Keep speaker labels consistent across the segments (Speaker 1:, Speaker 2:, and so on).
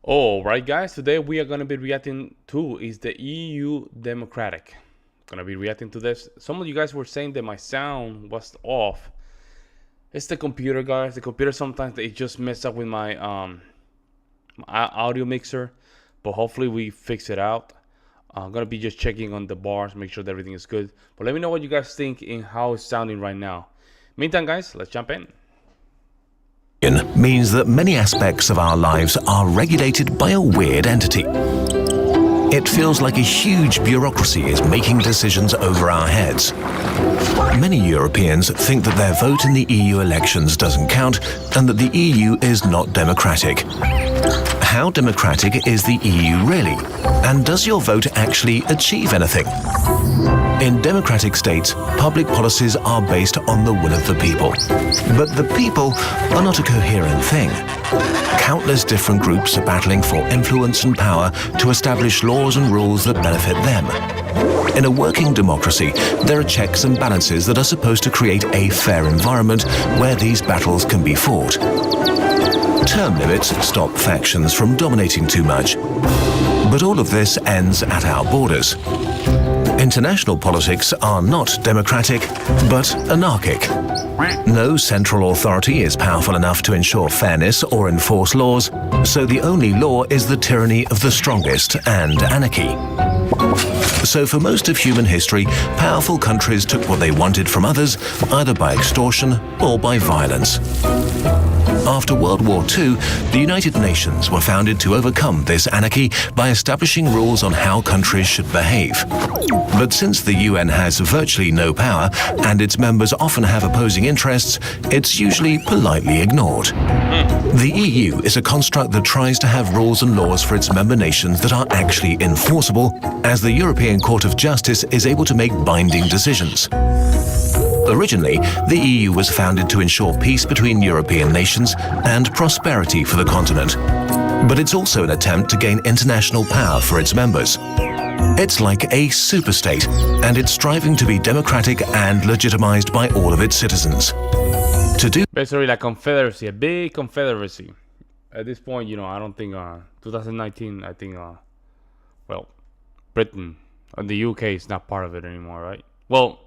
Speaker 1: All right, guys. Today we are gonna be reacting to is the EU Democratic. Gonna be reacting to this. Some of you guys were saying that my sound was off. It's the computer, guys. The computer sometimes it just mess up with my audio mixer, but hopefully we fix it out. I'm gonna be just checking on the bars, make sure that everything is good. But let me know what you guys think and how it's sounding right now. Meantime, guys, let's jump in.
Speaker 2: Means that many aspects of our lives are regulated by a weird entity. It feels like a huge bureaucracy is making decisions over our heads. Many Europeans think that their vote in the EU elections doesn't count and that the EU is not democratic. How democratic is the EU really? And does your vote actually achieve anything? In democratic states, public policies are based on the will of the people. But the people are not a coherent thing. Countless different groups are battling for influence and power to establish laws and rules that benefit them. In a working democracy, there are checks and balances that are supposed to create a fair environment where these battles can be fought. Term limits stop factions from dominating too much. But all of this ends at our borders. International politics are not democratic, but anarchic. No central authority is powerful enough to ensure fairness or enforce laws, so the only law is the tyranny of the strongest and anarchy. So for most of human history, powerful countries took what they wanted from others, either by extortion or by violence. After World War II, the United Nations were founded to overcome this anarchy by establishing rules on how countries should behave. But since the UN has virtually no power and its members often have opposing interests, it's usually politely ignored. The EU is a construct that tries to have rules and laws for its member nations that are actually enforceable, as the European Court of Justice is able to make binding decisions. Originally, the EU was founded to ensure peace between European nations and prosperity for the continent. But it's also an attempt to gain international power for its members. It's like a superstate, and it's striving to be democratic and legitimized by all of its citizens. To do
Speaker 1: Basically, like confederacy, a big confederacy. At this point, I don't think 2019. I think well, Britain and the UK is not part of it anymore, right? Well,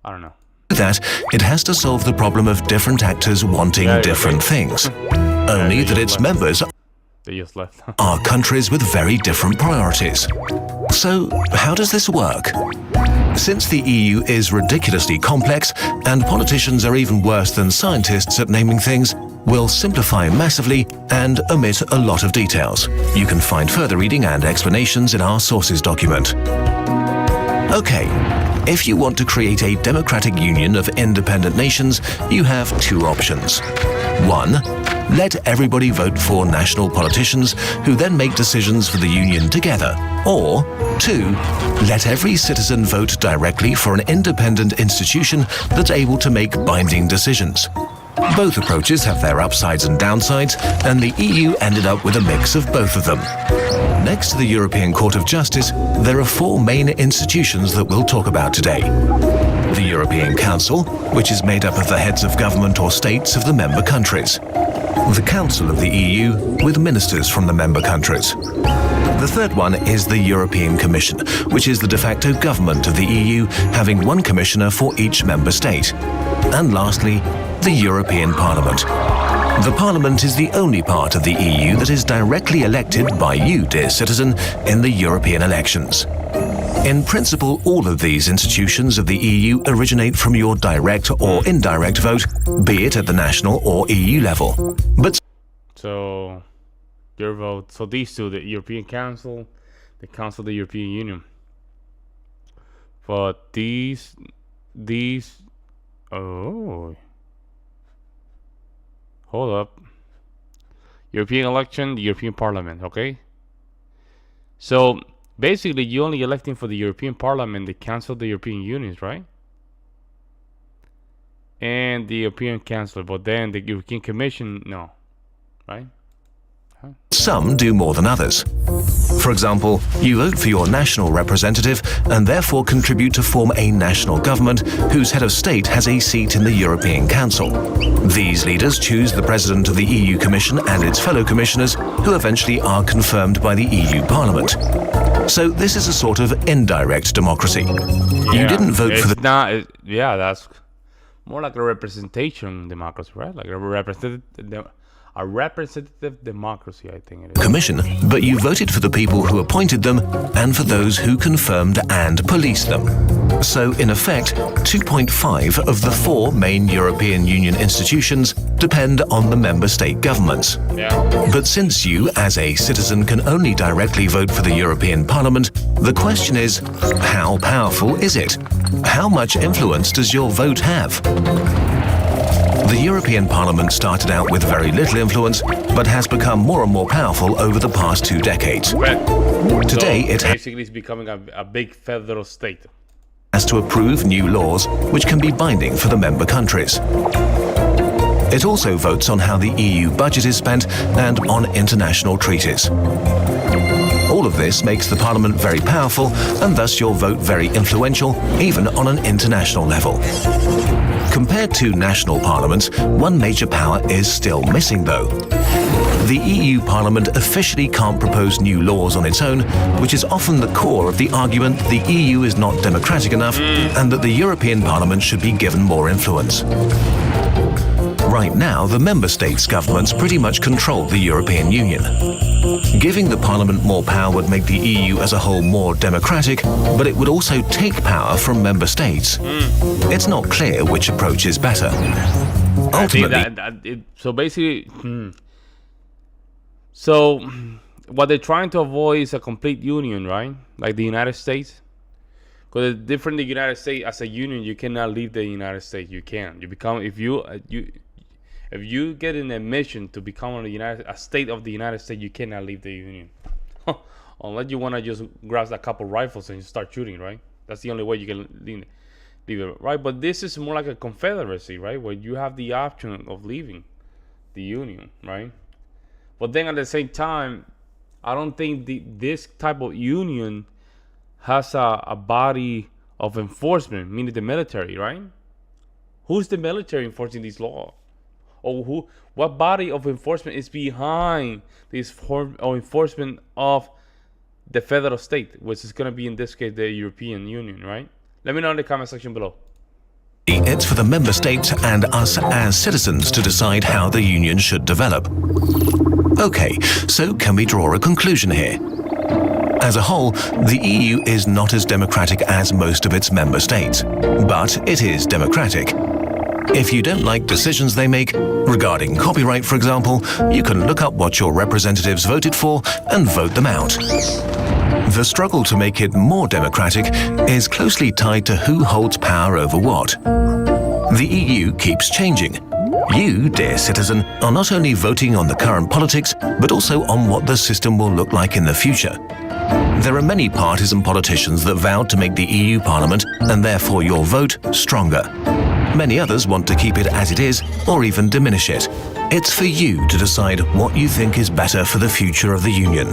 Speaker 1: I don't know.
Speaker 2: that, it has to solve the problem of different actors wanting different things. Only that its members
Speaker 1: They just left.
Speaker 2: are countries with very different priorities. So, how does this work? Since the EU is ridiculously complex, and politicians are even worse than scientists at naming things, we'll simplify massively and omit a lot of details. You can find further reading and explanations in our sources document. Okay, if you want to create a democratic union of independent nations, you have two options. 1. Let everybody vote for national politicians who then make decisions for the union together. Or 2. Let every citizen vote directly for an independent institution that's able to make binding decisions. Both approaches have their upsides and downsides, and the EU ended up with a mix of both of them. Next to the European Court of Justice, there are four main institutions that we'll talk about today. The European Council, which is made up of the heads of government or states of the member countries. The Council of the EU, with ministers from the member countries. The third one is the European Commission, which is the de facto government of the EU, having one commissioner for each member state. And lastly, the European Parliament. The Parliament is the only part of the EU that is directly elected by you, dear citizen, in the European elections. In principle, all of these institutions of the EU originate from your direct or indirect vote, be it at the national or EU level. But
Speaker 1: So, your vote. So these two, the European Council, the Council of the European Union. But these, oh, hold up. European election, the European Parliament, okay? So, basically, you're only electing for the European Parliament, the Council of the European Unions, right? And the European Council, but then the European Commission, no, right?
Speaker 2: Some do more than others. For example, you vote for your national representative and therefore contribute to form a national government whose head of state has a seat in the European Council. These leaders choose the president of the EU Commission and its fellow commissioners, who eventually are confirmed by the EU Parliament. So this is a sort of indirect democracy. You didn't vote for the...
Speaker 1: That's more like a representation democracy, right? Like a representative democracy, I think it is.
Speaker 2: Commission, but you voted for the people who appointed them and for those who confirmed and policed them. So, in effect, 2.5 of the 4 main European Union institutions depend on the member state governments. But since you, as a citizen, can only directly vote for the European Parliament, the question is, how powerful is it? How much influence does your vote have? The European Parliament started out with very little influence, but has become more and more powerful over the past 2 decades. Today, it
Speaker 1: basically is becoming a big federal state.
Speaker 2: Has to approve new laws, which can be binding for the member countries. It also votes on how the EU budget is spent and on international treaties. All of this makes the Parliament very powerful, and thus your vote very influential, even on an international level. Compared to national parliaments, one major power is still missing, though. The EU Parliament officially can't propose new laws on its own, which is often the core of the argument the EU is not democratic enough and that the European Parliament should be given more influence. Right now, the member states' governments pretty much control the European Union. Giving the Parliament more power would make the EU as a whole more democratic, but it would also take power from member states. It's not clear which approach is better. Ultimately,
Speaker 1: so basically, so what they're trying to avoid is a complete union, right? Like the United States. Because it's different. The United States, as a union, you cannot leave the United States. You can't. You become, if you get an admission to become a state of the United States, you cannot leave the union. Unless you want to just grab a couple rifles and start shooting, right? That's the only way you can leave it, right? But this is more like a confederacy, right? Where you have the option of leaving the union, right? But then at the same time, I don't think this type of union has a body of enforcement, meaning the military, right? Who's the military enforcing these laws? Or what body of enforcement is behind this enforcement of the federal state, which is going to be in this case the European Union, right? Let me know in the comment section below.
Speaker 2: It's for the member states and us as citizens to decide how the union should develop. Okay, so can we draw a conclusion here? As a whole, the EU is not as democratic as most of its member states, but it is democratic. If you don't like decisions they make, regarding copyright for example, you can look up what your representatives voted for and vote them out. The struggle to make it more democratic is closely tied to who holds power over what. The EU keeps changing. You, dear citizen, are not only voting on the current politics, but also on what the system will look like in the future. There are many parties and politicians that vowed to make the EU Parliament, and therefore your vote, stronger. Many others want to keep it as it is, or even diminish it. It's for you to decide what you think is better for the future of the Union.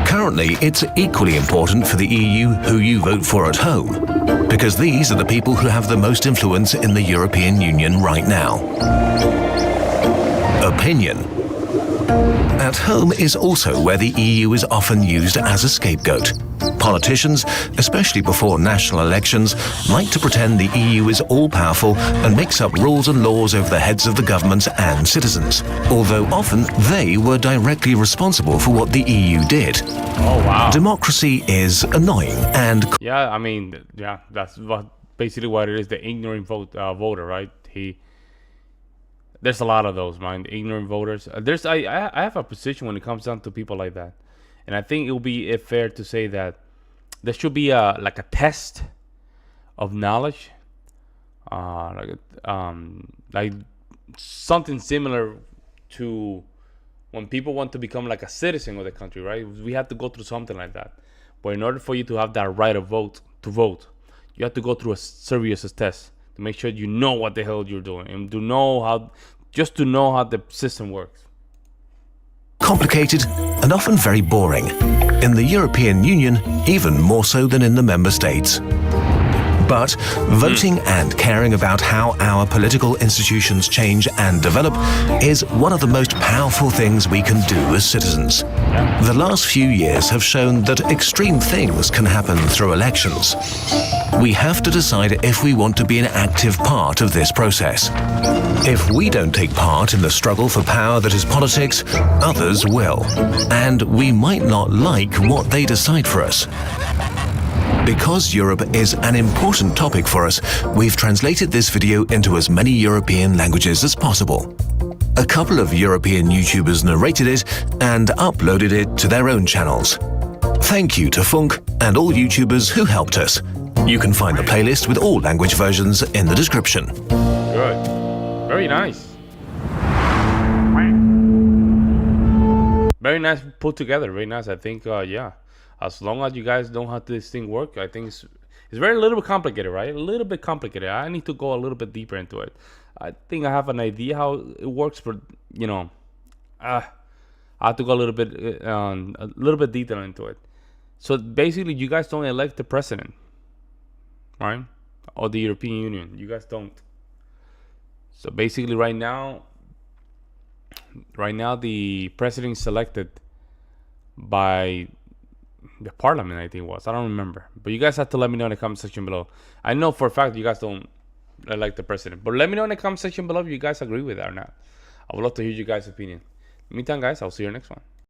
Speaker 2: Currently, it's equally important for the EU who you vote for at home, because these are the people who have the most influence in the European Union right now. Opinion. At home is also where the EU is often used as a scapegoat. Politicians, especially before national elections, like to pretend the EU is all-powerful and makes up rules and laws over the heads of the governments and citizens, although often they were directly responsible for what the EU did.
Speaker 1: Oh, wow.
Speaker 2: Democracy is annoying and...
Speaker 1: Yeah, I mean, yeah, that's basically what it is, the ignorant voter, right? There's a lot of those, man, ignorant voters. I have a position when it comes down to people like that. And I think it will be fair to say that there should be like a test of knowledge, like something similar to when people want to become like a citizen of the country, right? We have to go through something like that. But in order for you to have that right of vote, you have to go through a serious test to make sure you know what the hell you're doing and to know how the system works.
Speaker 2: complicated, and often very boring. In the European Union, even more so than in the member states. But voting and caring about how our political institutions change and develop is one of the most powerful things we can do as citizens. The last few years have shown that extreme things can happen through elections. We have to decide if we want to be an active part of this process. If we don't take part in the struggle for power that is politics, others will. And we might not like what they decide for us. Because Europe is an important topic for us, we've translated this video into as many European languages as possible. A couple of European YouTubers narrated it and uploaded it to their own channels. Thank you to Funk and all YouTubers who helped us. You can find the playlist with all language versions in the description.
Speaker 1: Good. Very nice. Very nice put together. Very nice. I think, yeah. As long as you guys know how this thing work, I think it's very a little bit complicated, right? A little bit complicated. I need to go a little bit deeper into it. I think I have an idea how it works, but you know, I have to go a little bit deeper into it. So basically, you guys don't elect the president, right? Or the European Union. You guys don't. So basically, right now, the president is selected by the parliament, I think it was. I don't remember. But you guys have to let me know in the comment section below. I know for a fact you guys don't elect the president. But let me know in the comment section below if you guys agree with that or not. I would love to hear you guys' opinion. In the meantime, guys, I'll see you next one.